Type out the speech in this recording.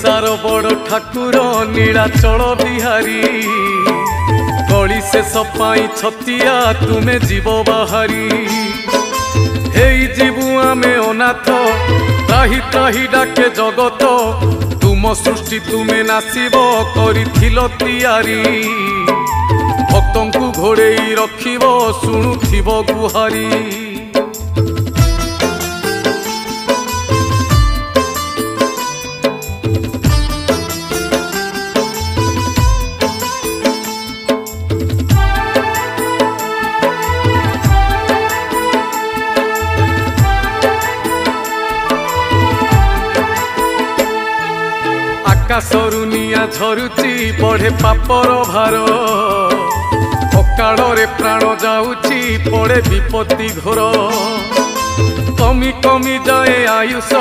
ओडिशार बड़ ठाकुर नीलाचल बिहारी गली से सपाई छतिया तुमे जीव बाहारी हे जीवु आमे अनाथ त्राही त्राही डाके जगत तुम सृष्टि तुमे नासिब करिथिलो तियारी भक्तंकु घोड़ेई रखिब शुणुथिब गुहारी आकाशरु निया झरुची बढ़े पापर भार अकाଳରେ प्राण जाऊची पड़े विपत्ति घोर कमी कमी जाए आयुष।